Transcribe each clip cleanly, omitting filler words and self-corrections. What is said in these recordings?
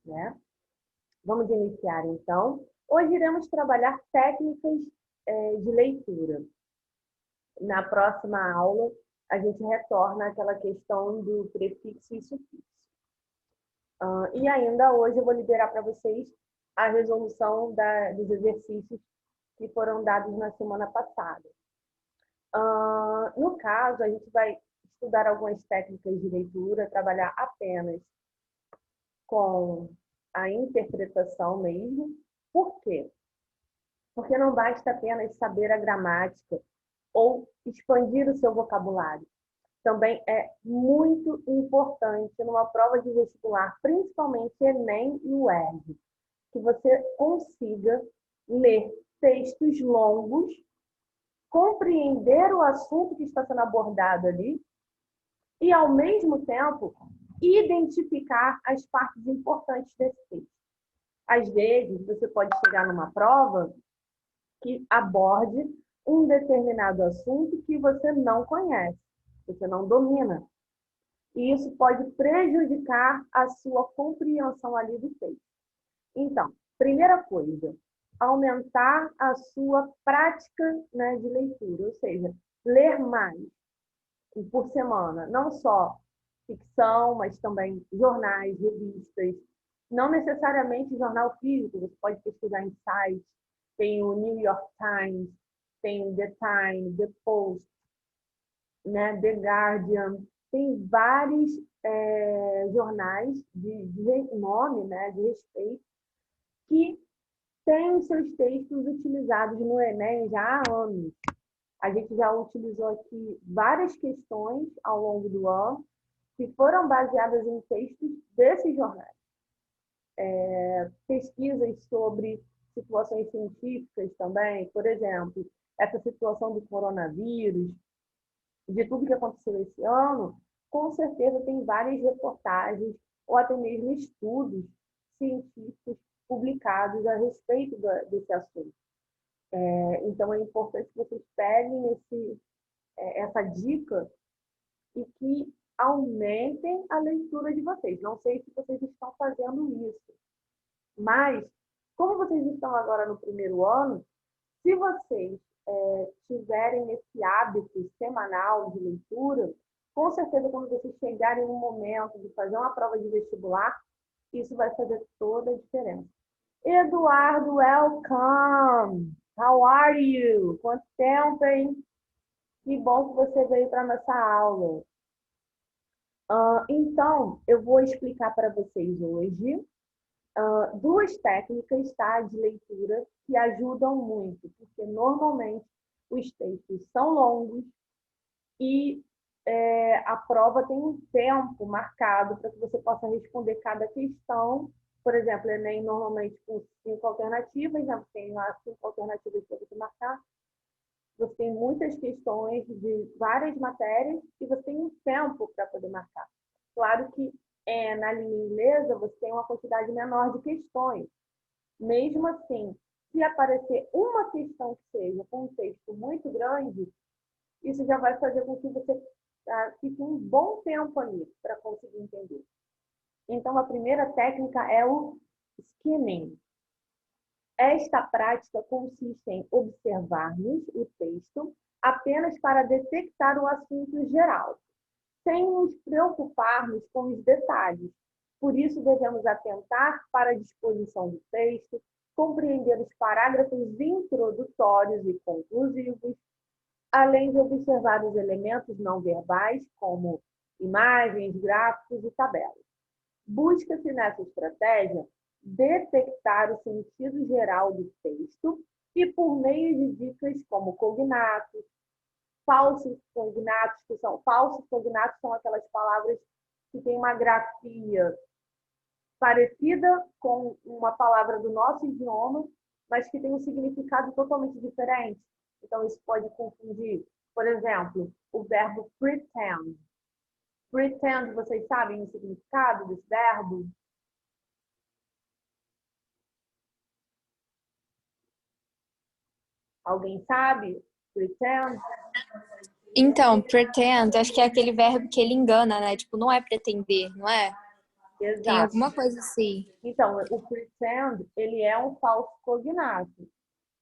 né? Vamos iniciar, então. Hoje iremos trabalhar técnicas de leitura. Na próxima aula, a gente retorna àquela questão do prefixo e sufixo. E ainda hoje eu vou liberar para vocês a resolução dos exercícios que foram dados na semana passada. No caso, a gente vai estudar algumas técnicas de leitura, trabalhar apenas com a interpretação mesmo. Por quê? Porque não basta apenas saber a gramática ou expandir o seu vocabulário. Também é muito importante numa prova de vestibular, principalmente Enem e UERJ, que você consiga ler textos longos, compreender o assunto que está sendo abordado ali e, ao mesmo tempo, identificar as partes importantes desse texto. Às vezes, você pode chegar numa prova que aborde um determinado assunto que você não conhece, você não domina. E isso pode prejudicar a sua compreensão ali do texto. Então, primeira coisa, aumentar a sua prática, né, de leitura, ou seja, ler mais por semana, não só ficção, mas também jornais, revistas, não necessariamente jornal físico, você pode pesquisar em sites, tem o New York Times, tem The Time, The Post, né, The Guardian, tem vários jornais de nome, né, de respeito, que têm os seus textos utilizados no Enem já há anos. A gente já utilizou aqui várias questões ao longo do ano que foram baseadas em textos desses jornais. Pesquisas sobre situações científicas também, por exemplo, essa situação do coronavírus, de tudo que aconteceu esse ano, com certeza tem várias reportagens ou até mesmo estudos científicos publicados a respeito desse assunto. Então, é importante que vocês peguem essa dica e que aumentem a leitura de vocês. Não sei se vocês estão fazendo isso, mas, como vocês estão agora no primeiro ano, se vocês tiverem esse hábito semanal de leitura, com certeza, quando vocês chegarem no momento de fazer uma prova de vestibular, isso vai fazer toda a diferença. Eduardo, welcome! How are you? Quanto tempo, hein? Que bom que você veio para a nossa aula. Então, eu vou explicar para vocês hoje duas técnicas, tá, de leitura que ajudam muito, porque normalmente os textos são longos e a prova tem um tempo marcado para que você possa responder cada questão. Por exemplo, Enem normalmente com 5 alternativas, né? Tem lá 5 alternativas para você marcar. Você tem muitas questões de várias matérias e você tem um tempo para poder marcar. Claro que na língua inglesa você tem uma quantidade menor de questões. Mesmo assim, se aparecer uma questão que seja com um texto muito grande, isso já vai fazer com que você fique um bom tempo ali para conseguir entender. Então, a primeira técnica é o skimming. Esta prática consiste em observarmos o texto apenas para detectar o assunto geral, sem nos preocuparmos com os detalhes. Por isso, devemos atentar para a disposição do texto, compreender os parágrafos introdutórios e conclusivos, além de observar os elementos não verbais, como imagens, gráficos e tabelas. Busca-se nessa estratégia detectar o sentido geral do texto e, por meio de dicas como cognatos, falsos cognatos, são aquelas palavras que têm uma grafia parecida com uma palavra do nosso idioma, mas que tem um significado totalmente diferente. Então, isso pode confundir. Por exemplo, o verbo pretend. Pretend, vocês sabem o significado desse verbo? Alguém sabe? Pretend? Então, pretend, acho que é aquele verbo que ele engana, né? Tipo, não é pretender, não é? Tem Exato. alguma coisa assim. Então, o pretend, ele é um falso cognato.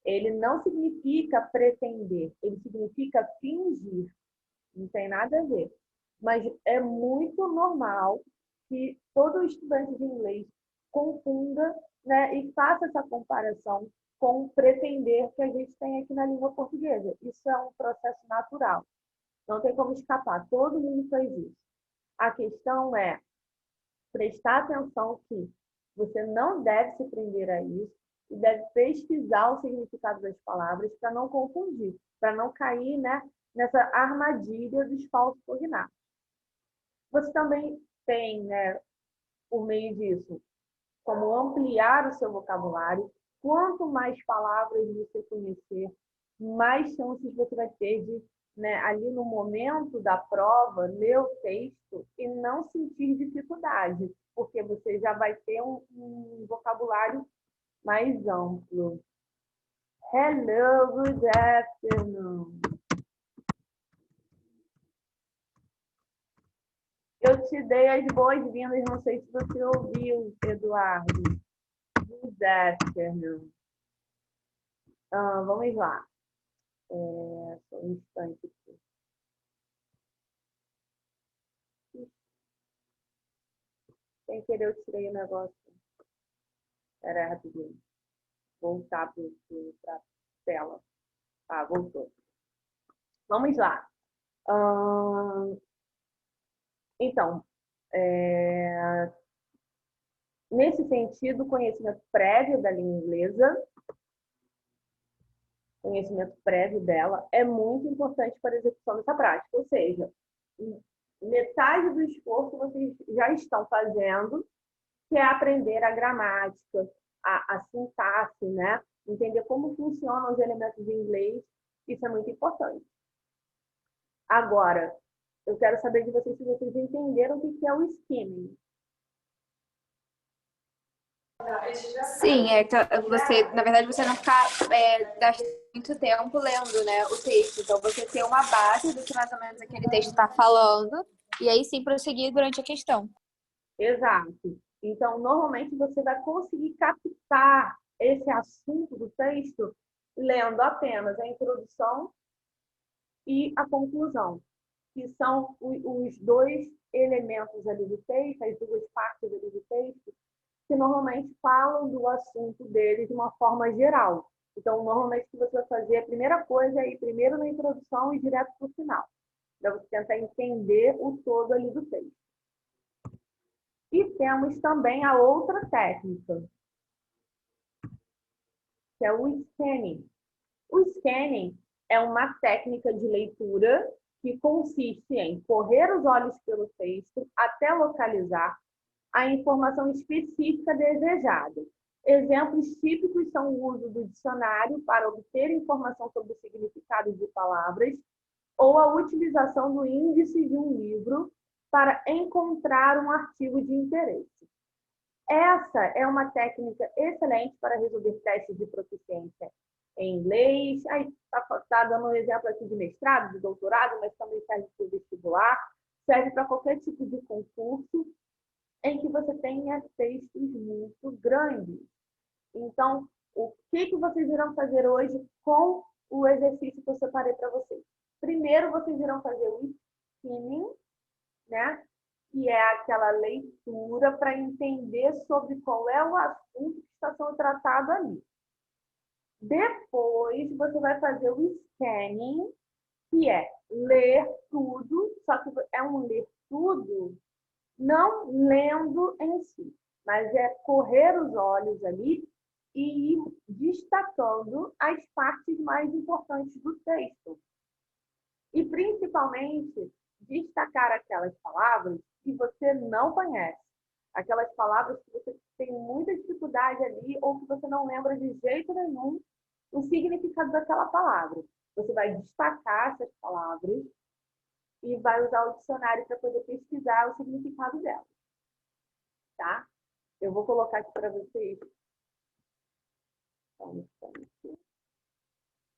Ele não significa pretender, ele significa fingir. Não tem nada a ver. Mas é muito normal que todo estudante de inglês confunda, né, e faça essa comparação com pretender que a gente tem aqui na língua portuguesa. Isso é um processo natural. Não tem como escapar. Todo mundo faz isso. A questão é prestar atenção que você não deve se prender a isso e deve pesquisar o significado das palavras para não confundir, para não cair, né, nessa armadilha dos falsos cognatos. Você também tem, né, por meio disso, como ampliar o seu vocabulário. Quanto mais palavras você conhecer, mais chances você vai ter de, né, ali no momento da prova, ler o texto e não sentir dificuldade, porque você já vai ter um vocabulário mais amplo. Hello, good afternoon. Eu te dei as boas-vindas, não sei se você ouviu, Eduardo. Good afternoon. Vamos lá. Só um instante aqui. Sem querer, eu tirei o negócio. Espera aí, rapidinho. Voltar para a tela. Tá, voltou. Vamos lá. Então, nesse sentido, conhecimento prévio da língua inglesa, conhecimento prévio dela, é muito importante para a execução dessa prática. Ou seja, metade do esforço vocês já estão fazendo, que é aprender a gramática, a sintaxe, né? Entender como funcionam os elementos de inglês, isso é muito importante. Agora, eu quero saber de vocês se vocês entenderam o que é o skimming. Sim, você, na verdade, você não ficar gastando muito tempo lendo, né, o texto. Então, você ter uma base do que mais ou menos aquele texto está falando e aí sim prosseguir durante a questão. Exato. Então, normalmente você vai conseguir captar esse assunto do texto lendo apenas a introdução e a conclusão, que são os dois elementos ali do texto, as duas partes ali do texto, que normalmente falam do assunto dele de uma forma geral. Então, normalmente, o que você vai fazer, a primeira coisa é ir primeiro na introdução e direto para o final, para você tentar entender o todo ali do texto. E temos também a outra técnica, que é o scanning. O scanning é uma técnica de leitura que consiste em correr os olhos pelo texto até localizar a informação específica desejada. Exemplos típicos são o uso do dicionário para obter informação sobre o significado de palavras ou a utilização do índice de um livro para encontrar um artigo de interesse. Essa é uma técnica excelente para resolver testes de proficiência em inglês. Aí está dando um exemplo aqui de mestrado, de doutorado, mas também serve para o vestibular, serve para qualquer tipo de concurso em que você tenha textos muito grandes. Então, o que vocês irão fazer hoje com o exercício que eu separei para vocês? Primeiro, vocês irão fazer o skimming, né? Que é aquela leitura para entender sobre qual é o assunto que está sendo tratado ali. Depois, você vai fazer o scanning, que é ler tudo, só que é um ler tudo não lendo em si, mas é correr os olhos ali e ir destacando as partes mais importantes do texto. E, principalmente, destacar aquelas palavras que você não conhece. Aquelas palavras que você tem muita dificuldade ali ou que você não lembra de jeito nenhum o significado daquela palavra. Você vai destacar essas palavras e vai usar o dicionário para poder pesquisar o significado delas. Tá? Eu vou colocar aqui para vocês.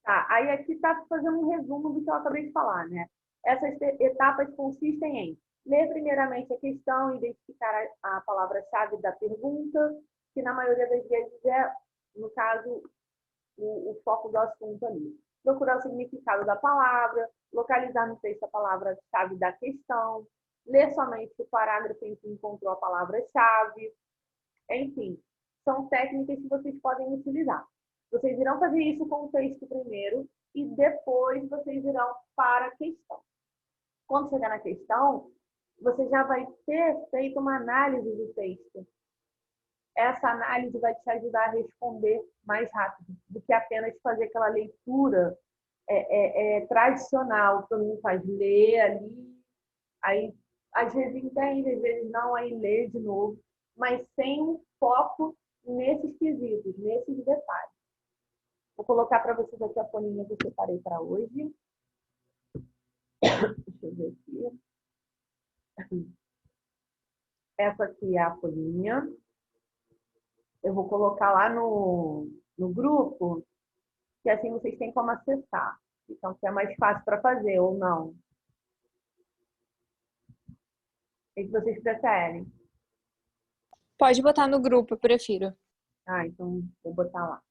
Tá, aí aqui está fazendo um resumo do que eu acabei de falar, né? Essas etapas consistem em ler primeiramente a questão, identificar a palavra-chave da pergunta, que na maioria das vezes é, no caso, o foco do assunto ali. Procurar o significado da palavra, localizar no texto a palavra-chave da questão, ler somente o parágrafo em que encontrou a palavra-chave. Enfim, são técnicas que vocês podem utilizar. Vocês irão fazer isso com o texto primeiro e depois vocês irão para a questão. Quando chegar na questão, você já vai ter feito uma análise do texto. Essa análise vai te ajudar a responder mais rápido do que apenas fazer aquela leitura tradicional. Todo mundo faz ler ali, aí às vezes entende, às vezes não, aí lê de novo, mas sem um foco nesses quesitos, nesses detalhes. Vou colocar para vocês aqui a folhinha que eu separei para hoje. Deixa eu ver aqui. Essa aqui é a folhinha. Eu vou colocar lá no grupo, que assim vocês têm como acessar. Então, se é mais fácil para fazer ou não. O que vocês preferem? Pode botar no grupo, eu prefiro. Ah, então vou botar lá.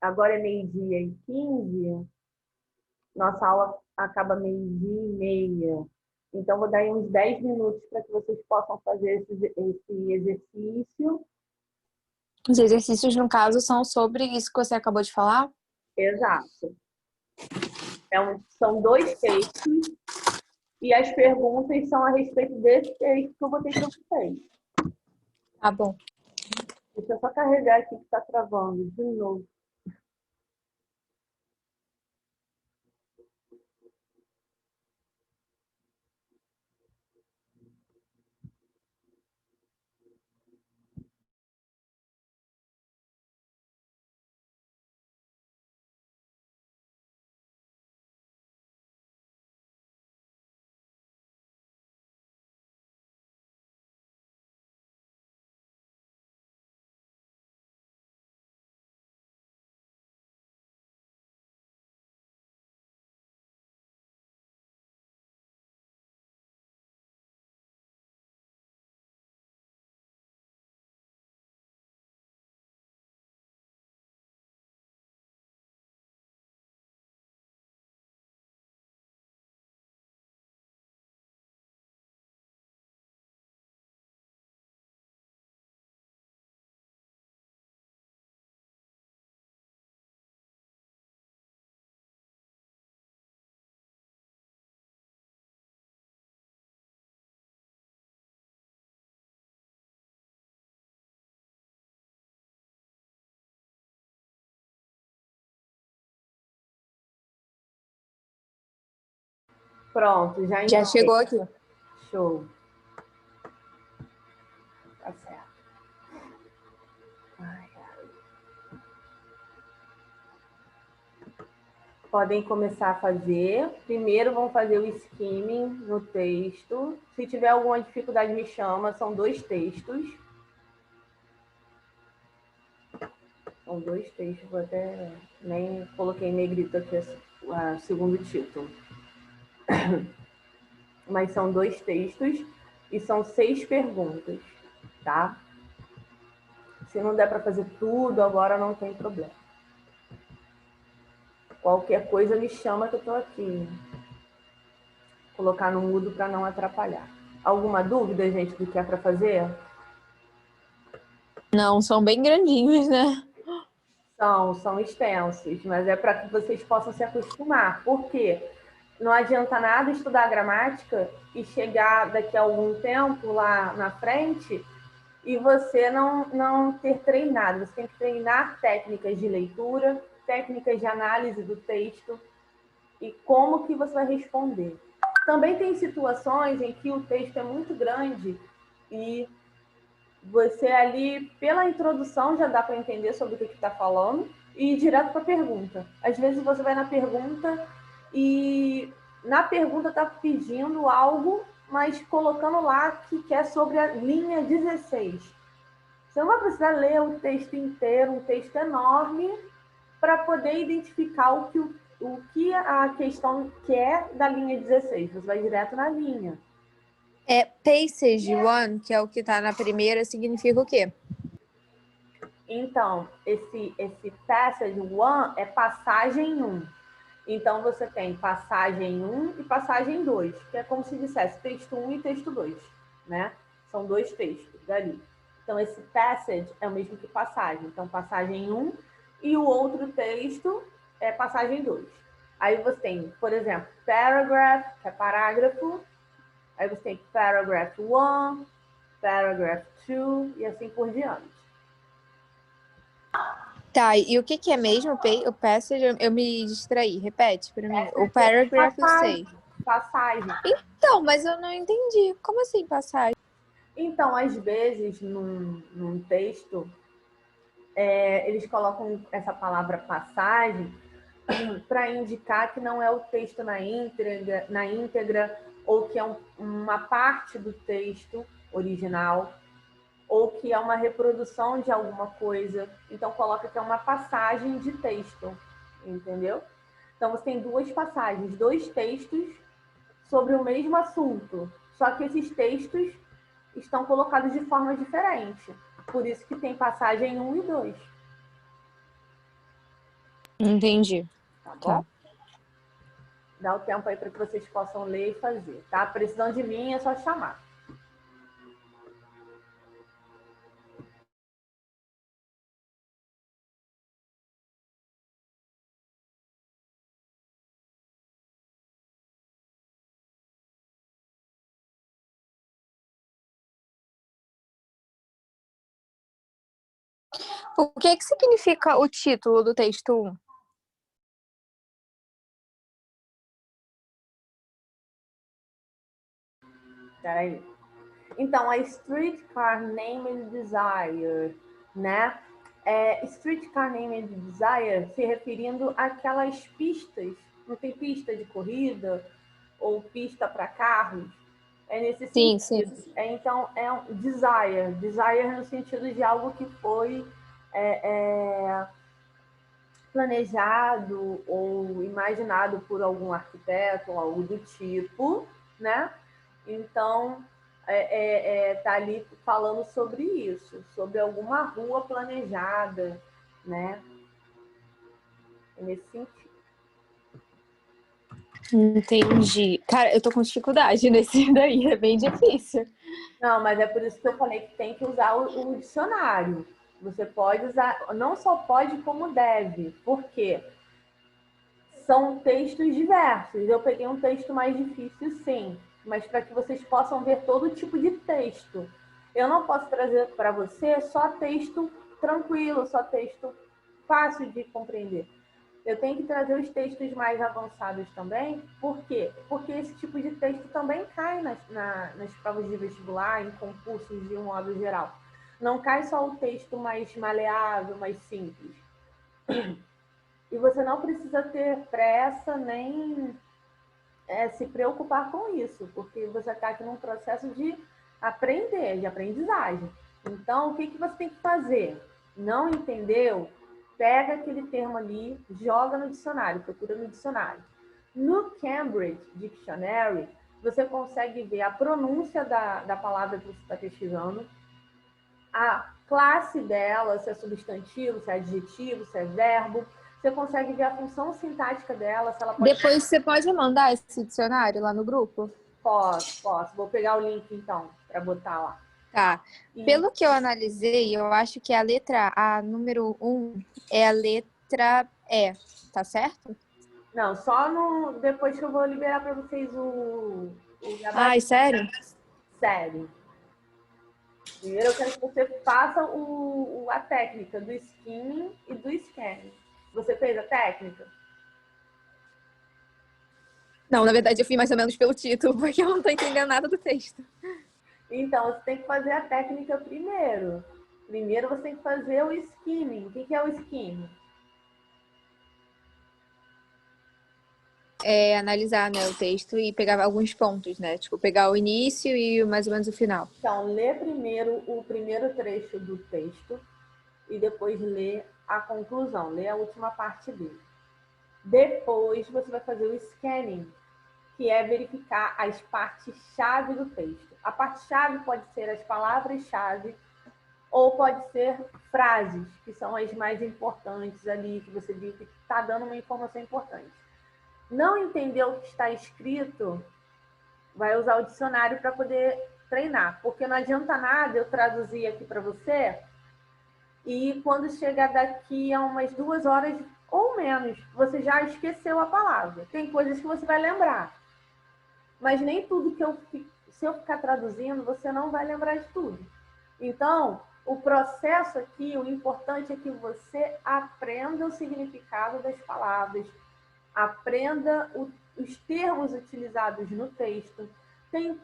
Agora é 12h15. Nossa aula acaba 12h30. Então, vou dar aí uns 10 minutos para que vocês possam fazer esse exercício. Os exercícios, no caso, são sobre isso que você acabou de falar? Exato. São 2 textos e as perguntas são a respeito desse texto que eu botei para vocês. Tá bom. Deixa eu só carregar aqui que está travando de novo. Pronto, já Já chegou aqui. Show. Tá certo. Podem começar a fazer. Primeiro vão fazer o skimming no texto. Se tiver alguma dificuldade, me chama. São 2 textos. São 2 textos. Vou até... Nem coloquei em negrito aqui o segundo título. Mas são 2 textos e são 6 perguntas, tá? Se não der para fazer tudo, agora não tem problema. Qualquer coisa me chama que eu estou aqui. Vou colocar no mudo para não atrapalhar. Alguma dúvida, gente, do que é para fazer? Não, são bem grandinhos, né? São extensos, mas é para que vocês possam se acostumar. Por quê? Não adianta nada estudar gramática e chegar daqui a algum tempo lá na frente e você não ter treinado. Você tem que treinar técnicas de leitura, técnicas de análise do texto e como que você vai responder. Também tem situações em que o texto é muito grande e você ali, pela introdução, já dá para entender sobre o que está falando e ir direto para a pergunta. Às vezes você vai na pergunta e na pergunta está pedindo algo, mas colocando lá que é sobre a linha 16. Você não vai precisar ler o texto inteiro, um texto enorme, para poder identificar o que o que a questão quer da linha 16. Você vai direto na linha. Passage one, que é o que tá na primeira, significa o quê? Então, esse passage one é passagem 1. Então, você tem passagem 1 e passagem 2, que é como se dissesse texto 1 e texto 2, né? São dois textos dali. Então, esse passage é o mesmo que passagem. Então, passagem 1 e o outro texto é passagem 2. Aí você tem, por exemplo, paragraph, que é parágrafo. Aí você tem paragraph 1, paragraph 2 e assim por diante. Tá, e o que que é mesmo o passage? Eu me distraí, repete pra mim. O paragraph eu sei. Passagem. Então, mas eu não entendi. Como assim passagem? Então, às vezes, num texto, eles colocam essa palavra passagem para indicar que não é o texto na íntegra ou que é uma parte do texto original, ou que é uma reprodução de alguma coisa. Então, coloca que é uma passagem de texto, entendeu? Então, você tem duas passagens, dois textos sobre o mesmo assunto, só que esses textos estão colocados de forma diferente. Por isso que tem passagem 1 e 2. Entendi. Tá bom? Tá. Dá o tempo aí para que vocês possam ler e fazer, tá? Precisando de mim, é só chamar. O que que significa o título do texto 1? Peraí. Então, a Streetcar Named Desire, né? Streetcar Named Desire se referindo àquelas pistas. Não tem pista de corrida ou pista para carros? É nesse Sim, sentido. Então, é um desire. Desire no sentido de algo que foi planejado ou imaginado por algum arquiteto ou algo do tipo, né? Então, tá ali falando sobre isso, sobre alguma rua planejada, né? Nesse sentido. Entendi. Cara, eu tô com dificuldade nesse daí, é bem difícil. Não, mas é por isso que eu falei que tem que usar o dicionário. Você pode usar, não só pode, como deve. Por quê? São textos diversos. Eu peguei um texto mais difícil, sim, mas para que vocês possam ver todo tipo de texto. Eu não posso trazer para você só texto tranquilo, só texto fácil de compreender. Eu tenho que trazer os textos mais avançados também. Por quê? Porque esse tipo de texto também cai nas provas de vestibular, em concursos de um modo geral. Não cai só o texto mais maleável, mais simples. E você não precisa ter pressa nem se preocupar com isso, porque você está aqui num processo de aprender, de aprendizagem. Então, o que você tem que fazer? Não entendeu? Pega aquele termo ali, joga no dicionário, procura no dicionário. No Cambridge Dictionary, você consegue ver a pronúncia da palavra que você está pesquisando, a classe dela, se é substantivo, se é adjetivo, se é verbo. Você consegue ver a função sintática dela, se ela pode... Depois você pode mandar esse dicionário lá no grupo? Posso. Vou pegar o link, então, para botar lá. Tá. E... Pelo que eu analisei, eu acho que a letra A, número 1, é a letra E, tá certo? Não, só depois que eu vou liberar para vocês o Ai, sério? Sério. Primeiro eu quero que você faça a técnica do skimming e do scanning. Você fez a técnica? Não, na verdade eu fui mais ou menos pelo título, porque eu não tô entendendo nada do texto. Então, você tem que fazer a técnica primeiro. Primeiro você tem que fazer o skimming. O que é o skimming? Analisar, né, o texto e pegar alguns pontos, né? Tipo, pegar o início e mais ou menos o final. Então, lê primeiro o primeiro trecho do texto e depois lê a conclusão, lê a última parte dele. Depois você vai fazer o scanning, que é verificar as partes-chave do texto. A parte-chave pode ser as palavras-chave ou pode ser frases, que são as mais importantes ali, que você viu que está dando uma informação importante. Não entendeu o que está escrito, vai usar o dicionário para poder treinar, porque não adianta nada eu traduzir aqui para você e quando chegar daqui a umas 2 horas ou menos, você já esqueceu a palavra. Tem coisas que você vai lembrar, mas nem tudo que se eu ficar traduzindo, você não vai lembrar de tudo. Então, o processo aqui, o importante é que você aprenda o significado das palavras, aprenda os termos utilizados no texto. Tem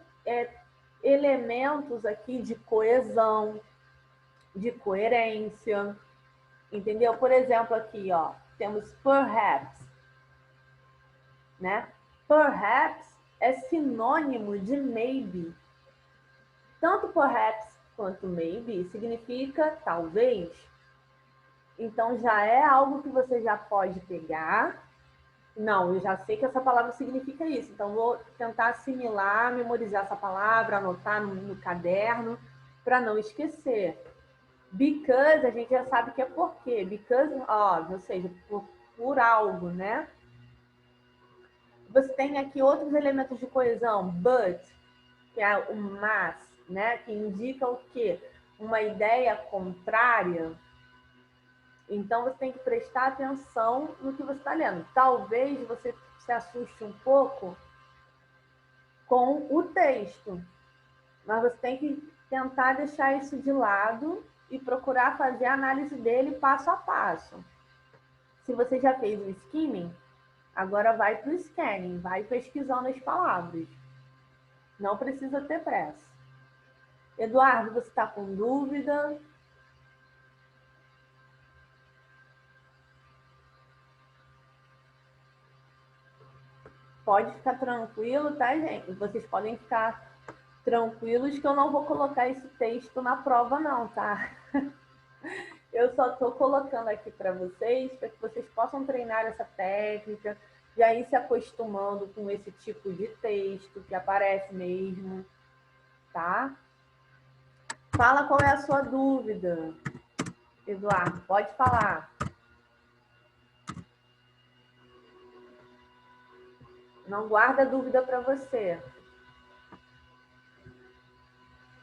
elementos aqui de coesão, de coerência, entendeu? Por exemplo, aqui, ó, temos perhaps, né? Perhaps é sinônimo de maybe. Tanto perhaps quanto maybe significa talvez. Então, já é algo que você já pode pegar. Não, eu já sei que essa palavra significa isso. Então, vou tentar assimilar, memorizar essa palavra, anotar no caderno, para não esquecer. Because, a gente já sabe que é por quê. Because, ou seja, por algo, né? Você tem aqui outros elementos de coesão. But, que é o mas, né? Que indica o quê? Uma ideia contrária. Então, você tem que prestar atenção no que você está lendo. Talvez você se assuste um pouco com o texto, mas você tem que tentar deixar isso de lado e procurar fazer a análise dele passo a passo. Se você já fez o skimming, agora vai para o scanning, vai pesquisando as palavras. Não precisa ter pressa. Eduardo, você está com dúvida? Pode ficar tranquilo, tá, gente? Vocês podem ficar tranquilos que eu não vou colocar esse texto na prova, não, tá? Eu só estou colocando aqui para vocês, para que vocês possam treinar essa técnica, e aí se acostumando com esse tipo de texto que aparece mesmo, tá? Fala qual é a sua dúvida, Eduardo, pode falar. Não guarda dúvida para você.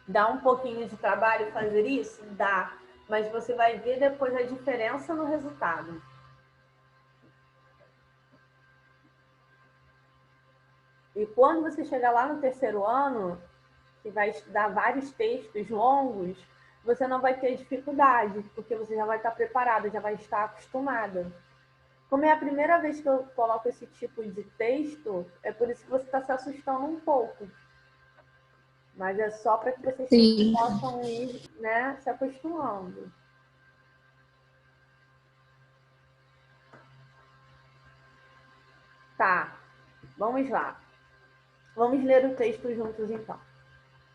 Dá um pouquinho de trabalho fazer isso? Dá, mas você vai ver depois a diferença no resultado. E quando você chegar lá no terceiro ano, que vai estudar vários textos longos, você não vai ter dificuldade, porque você já vai estar preparada, já vai estar acostumada. Como é a primeira vez que eu coloco esse tipo de texto, é por isso que você está se assustando um pouco. Mas é só para que vocês possam ir, né, se acostumando. Tá, vamos lá. Vamos ler o texto juntos, então.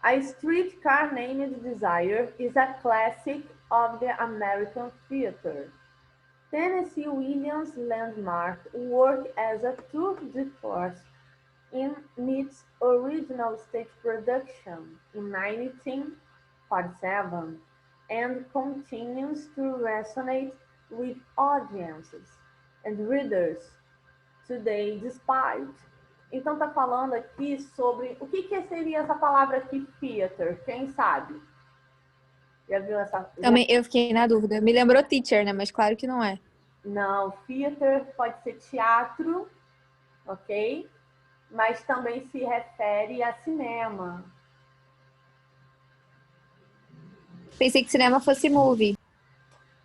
A Streetcar Named Desire is a classic of the American theater. Tennessee Williams' landmark worked as a tour de force in its original stage production in 1947 and continues to resonate with audiences and readers today despite. Então tá falando aqui sobre o que seria essa palavra aqui, theater, quem sabe? Já viu essa? Também eu fiquei na dúvida. Me lembrou teacher, né? Mas claro que não é. Não, theater pode ser teatro, ok? Mas também se refere a cinema. Pensei que cinema fosse movie.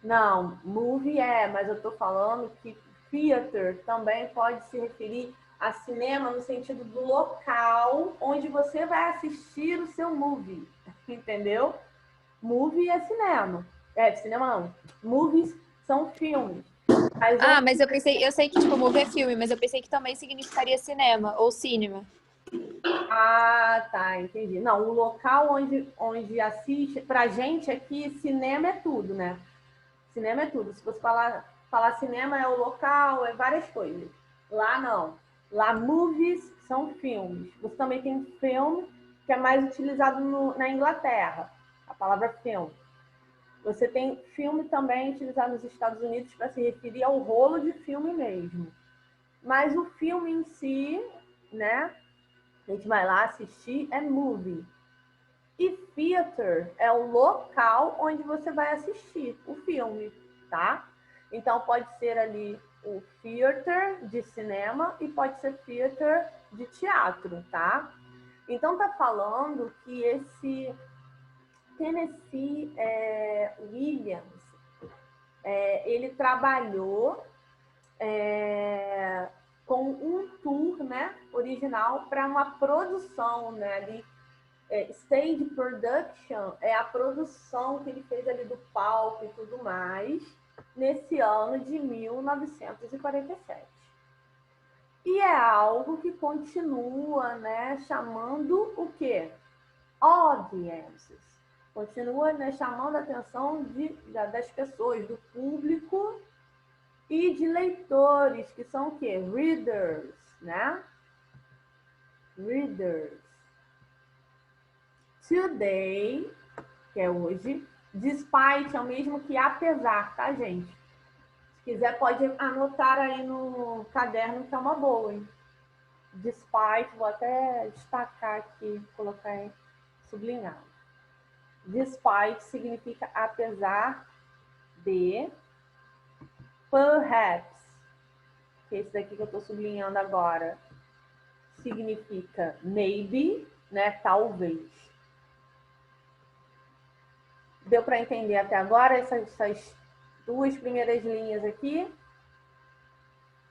Não, movie mas eu tô falando que theater também pode se referir a cinema no sentido do local onde você vai assistir o seu movie, entendeu? Movie é cinema. Cinema não. Movies são filmes. Mas eu sei que tipo, movie é filme, mas eu pensei que também significaria cinema ou cinema. Ah, tá, entendi. Não, o local onde assiste, pra gente aqui, cinema é tudo, né? Cinema é tudo. Se você falar Falar cinema é o local, é várias coisas. Lá não. Lá movies são filmes. Você também tem film, que é mais utilizado na Inglaterra. A palavra film. Você tem filme também utilizado nos Estados Unidos para se referir ao rolo de filme mesmo. Mas o filme em si, né? A gente vai lá assistir, é movie. E theater é o local onde você vai assistir o filme, tá? Então pode ser ali o theater de cinema e pode ser theater de teatro, tá? Então tá falando que esse Tennessee Williams, ele trabalhou com um tour, né, original para uma produção, né, ali, stage production é a produção que ele fez ali do palco e tudo mais, nesse ano de 1947. E é algo que continua, né, chamando o quê? Audiences. Continua, né, chamando a atenção das pessoas, do público e de leitores, que são o quê? Readers, né? Readers. Today, que é hoje, despite é o mesmo que apesar, tá, gente? Se quiser, pode anotar aí no caderno, que é uma boa, hein? Despite, vou até destacar aqui, colocar em sublinhado. Despite significa apesar de, perhaps, que é esse daqui que eu estou sublinhando agora, significa maybe, né? Talvez. Deu para entender até agora essas duas primeiras linhas aqui?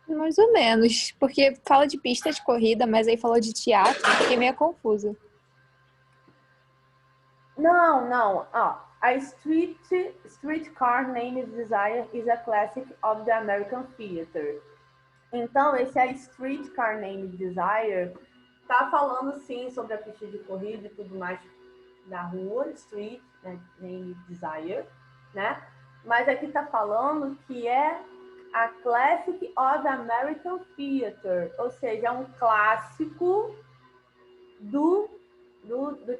Mais ou menos, porque fala de pista de corrida, mas aí falou de teatro, fiquei meio confusa. Não. A Streetcar Named Desire is a classic of the American theater. Então, esse é a Streetcar Named Desire. Tá falando, sim, sobre a pista de corrida e tudo mais da rua, Street, né, Named Desire, né? Mas aqui tá falando que é a Classic of American Theater, ou seja, é um clássico do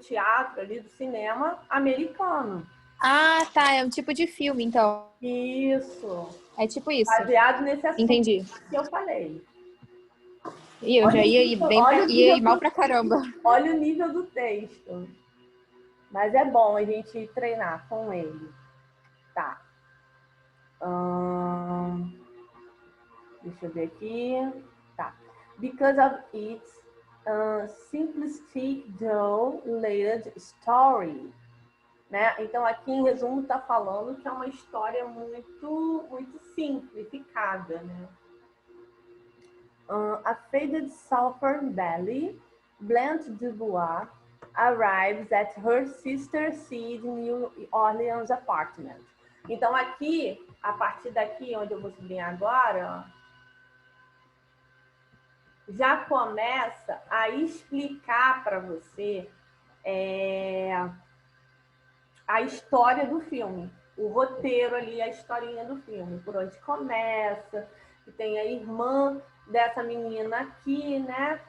teatro ali, do cinema americano. Ah, tá, é um tipo de filme, então. Isso. É tipo isso. Baseado nesse assunto Entendi. que eu falei. E eu já ia ir bem ia ir mal pra caramba. Olha o nível do texto. Mas é bom a gente treinar com ele. Tá. Deixa eu ver aqui. Tá. Because of its simplistic though layered story. Né? Então, aqui em resumo, está falando que é uma história muito simplificada. Né? A faded Southern Belle, Blanche Dubois, arrives at her sister Sid New Orleans apartment. Então, aqui, a partir daqui, onde eu vou sublinhar agora, ó, já começa a explicar para você a história do filme, o roteiro ali, a historinha do filme, por onde começa, que tem a irmã dessa menina aqui, né,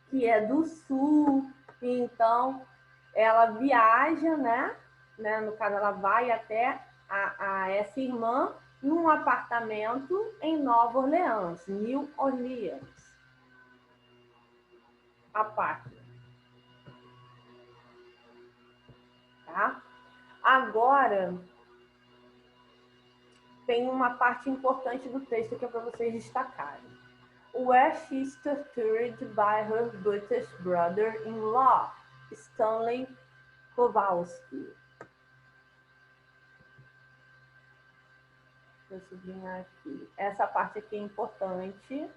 que é do sul, então ela viaja, né, no caso ela vai até a essa irmã num apartamento em Nova Orleans, New Orleans, apartment, tá? Agora, tem uma parte importante do texto que é para vocês destacarem. Where she is tortured by her British brother-in-law, Stanley Kowalski. Deixa eu sublinhar aqui. Essa parte aqui é importante.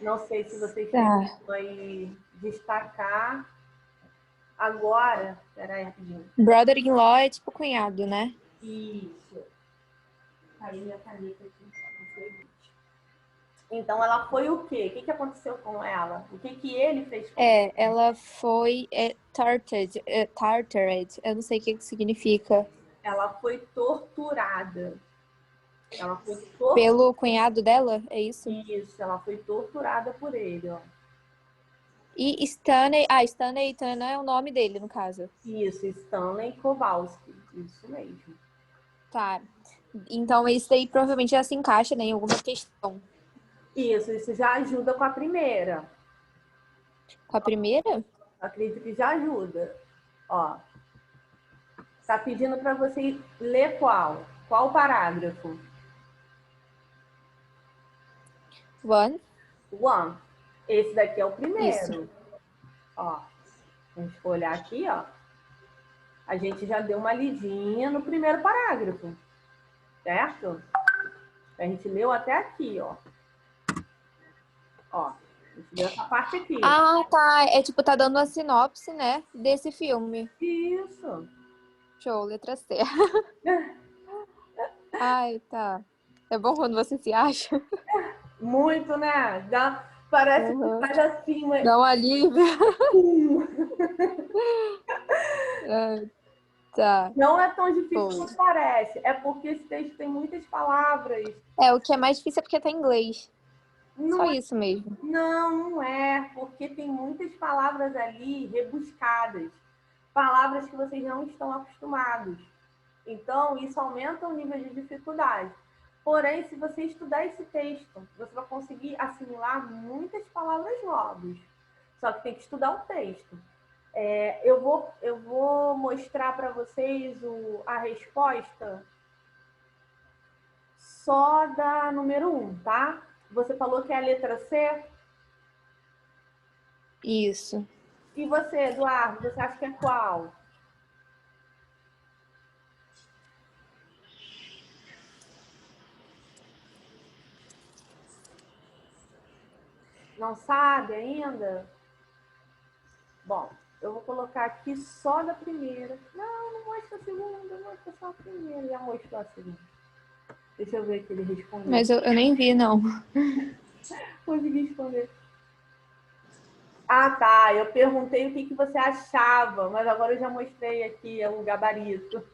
Não sei se vocês vão destacar. Agora, peraí, rapidinho. Brother-in-law é tipo cunhado, né? Isso. Aí minha caneta aqui. Então, ela foi o quê? O que aconteceu com ela? O que ele fez com ela? Ela foi tortured. Eu não sei o que significa. Ela foi torturada. Ela foi torturada. Pelo cunhado dela, é isso? Isso, ela foi torturada por ele, ó. E Stanley... Ah, Stanley Turner é o nome dele, no caso. Isso, Stanley Kowalski. Isso mesmo. Tá. Então, isso daí provavelmente já se encaixa, né, em alguma questão. Isso já ajuda com a primeira. Com a primeira? Acredito que já ajuda. Ó, tá pedindo para você ler qual? Qual parágrafo? One. One. Esse daqui é o primeiro. Isso. Ó, a gente for olhar aqui, ó. A gente já deu uma lidinha no primeiro parágrafo. Certo? A gente leu até aqui, ó. Ó, a gente leu essa parte aqui. Ah, tá. É tipo, tá dando uma sinopse, né, desse filme. Isso. Show, letra C. Ai, tá. É bom quando você se acha. Muito, né? Parece que Uhum. faz assim, mas... Dá um alívio. Ai, tá. Não é tão difícil Foi. quanto parece. É porque esse texto tem muitas palavras. É, o que é mais difícil é porque tá em inglês. Só Não, isso mesmo. não é, porque tem muitas palavras ali rebuscadas. Palavras que vocês não estão acostumados. Então, isso aumenta o nível de dificuldade. Porém, se você estudar esse texto, você vai conseguir assimilar muitas palavras novas. Só que tem que estudar o texto. Eu vou mostrar para vocês a resposta só da número 1, tá? Você falou que é a letra C. Isso. E você, Eduardo, você acha que é qual? Não sabe ainda? Bom, eu vou colocar aqui só da primeira. Não mostra a segunda, mostra só a primeira. Já mostrou a segunda. Deixa eu ver aqui ele respondeu. Mas eu nem vi, não. Consegui responder. Ah, tá. Eu perguntei o que você achava, mas agora eu já mostrei aqui o gabarito.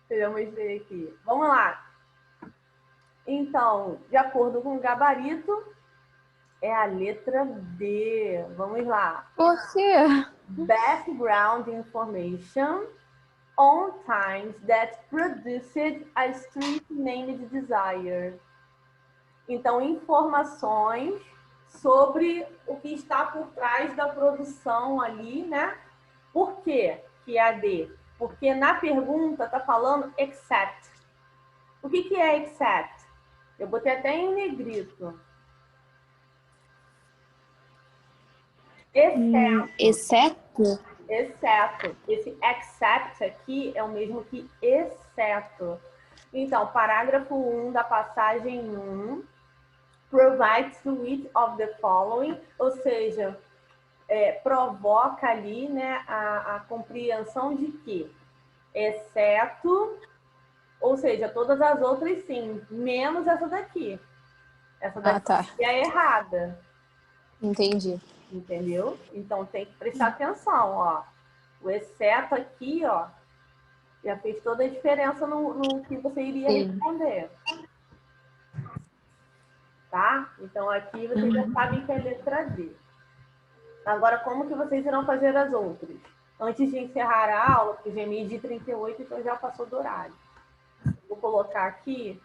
Eu já mostrei aqui. Vamos lá. Então, de acordo com o gabarito, é a letra D. Vamos lá. Por quê? Background information on times that produced a street named Desire. Então, informações sobre o que está por trás da produção ali, né? Por quê que é a D? Porque na pergunta está falando except. O que é except? Eu botei até em negrito. Exceto? Exceto. Esse except aqui é o mesmo que exceto. Então, parágrafo 1 da passagem 1, provides to each of the following, ou seja, provoca ali, né, a compreensão de que, exceto, ou seja, todas as outras sim, menos essa daqui. Essa daqui tá. é errada. Entendi. Entendeu? Então tem que prestar atenção, ó. O exceto aqui, ó, já fez toda a diferença no que você iria responder. Tá? Então aqui vocês já sabem que é a letra D. Agora, como que vocês irão fazer as outras? Antes de encerrar a aula, porque já é meio de 38, então já passou do horário. Vou colocar aqui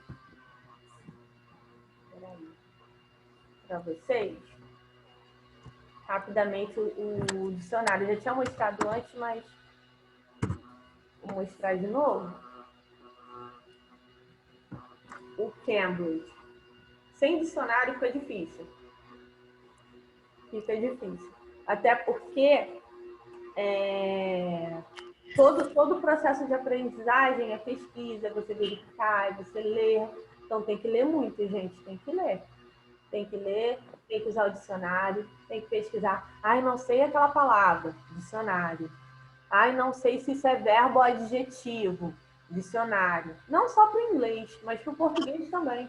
para vocês rapidamente o dicionário. Eu já tinha mostrado antes, mas vou mostrar de novo. O Cambridge. Sem dicionário fica difícil. Fica difícil. Até porque todo o processo de aprendizagem é pesquisa, é você verificar, é você ler. Então tem que ler muito, gente. Tem que ler. Tem que ler, tem que usar o dicionário, tem que pesquisar. Ai, não sei aquela palavra. Dicionário. Ai, não sei se isso é verbo ou adjetivo. Dicionário. Não só para o inglês, mas para o português também.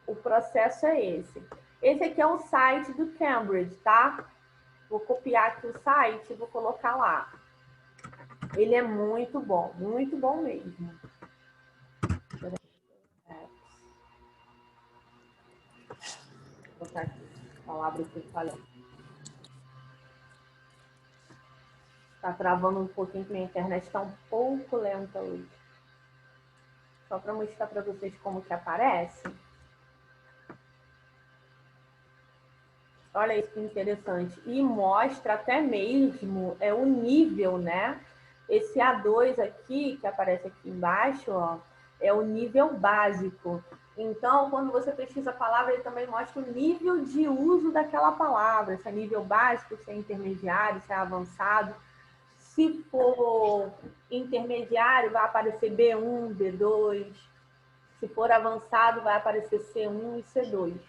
O processo é esse. Esse aqui é o site do Cambridge, tá? Vou copiar aqui o site e vou colocar lá. Ele é muito bom mesmo. Vou botar aqui a palavra que eu falei. Tá travando um pouquinho, que minha internet está um pouco lenta hoje. Só para mostrar para vocês como que aparece. Olha isso que interessante. E mostra até mesmo o nível, né? Esse A2 aqui, que aparece aqui embaixo, ó, é o nível básico. Então, quando você pesquisa a palavra, ele também mostra o nível de uso daquela palavra. Se é nível básico, se é intermediário, se é avançado. Se for intermediário, vai aparecer B1, B2. Se for avançado, vai aparecer C1 e C2.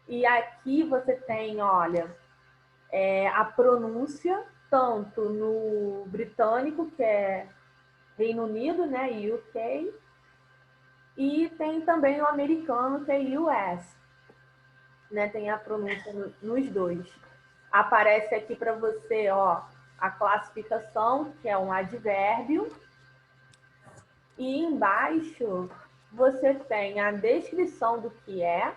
E aqui você tem, olha, a pronúncia, tanto no britânico, que é Reino Unido, né, UK, e tem também o americano, que é US, né, tem a pronúncia nos dois. Aparece aqui para você, ó, a classificação, que é um advérbio, e embaixo você tem a descrição do que é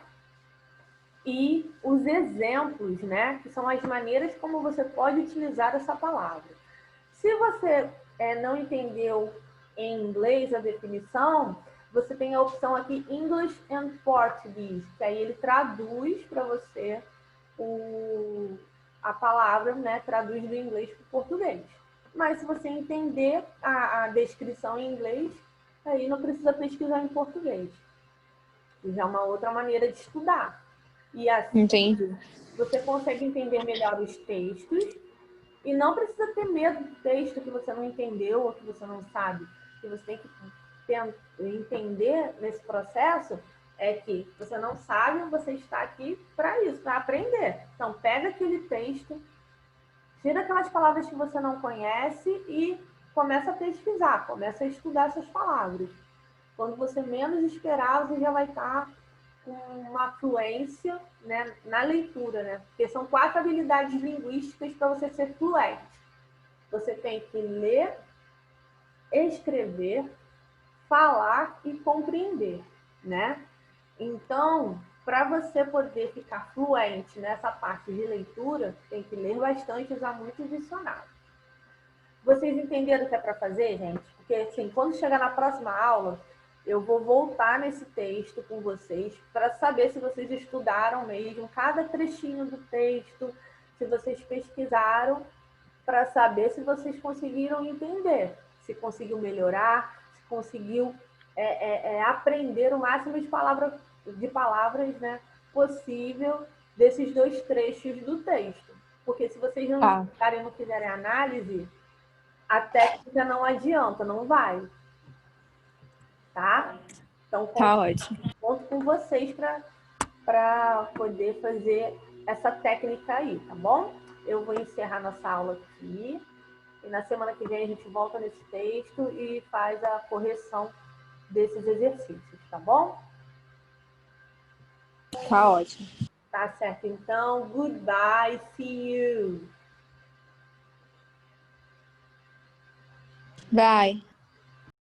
e os exemplos, né, que são as maneiras como você pode utilizar essa palavra. Se você não entendeu em inglês a definição, você tem a opção aqui English and Portuguese, que aí ele traduz para você a palavra, né, traduz do inglês para o português. Mas se você entender a descrição em inglês, aí não precisa pesquisar em português. Já é uma outra maneira de estudar. E assim, Entendi. você consegue entender melhor os textos e não precisa ter medo do texto que você não entendeu ou que você não sabe. O que você tem que entender nesse processo é que você não sabe, você está aqui para isso, para aprender. Então, pega aquele texto, tira aquelas palavras que você não conhece e começa a pesquisar, começa a estudar essas palavras. Quando você menos esperar, você já vai estar com uma fluência, né, na leitura, né? Porque são 4 habilidades linguísticas para você ser fluente. Você tem que ler, escrever, falar e compreender, né? Então, para você poder ficar fluente nessa parte de leitura, tem que ler bastante e usar muitos dicionários. Vocês entenderam o que é para fazer, gente? Porque, assim, quando chegar na próxima aula, eu vou voltar nesse texto com vocês para saber se vocês estudaram mesmo cada trechinho do texto, se vocês pesquisaram, para saber se vocês conseguiram entender, se conseguiu melhorar, se conseguiu aprender o máximo de palavras, né, possível desses 2 trechos do texto. Porque se vocês não estudarem e não fizerem análise, a técnica não adianta, não vai. Tá? Então, conto com vocês para poder fazer essa técnica aí, tá bom? Eu vou encerrar nossa aula aqui. E na semana que vem a gente volta nesse texto e faz a correção desses exercícios, tá bom? Tá ótimo. Tá certo, então. Goodbye, see you. Bye.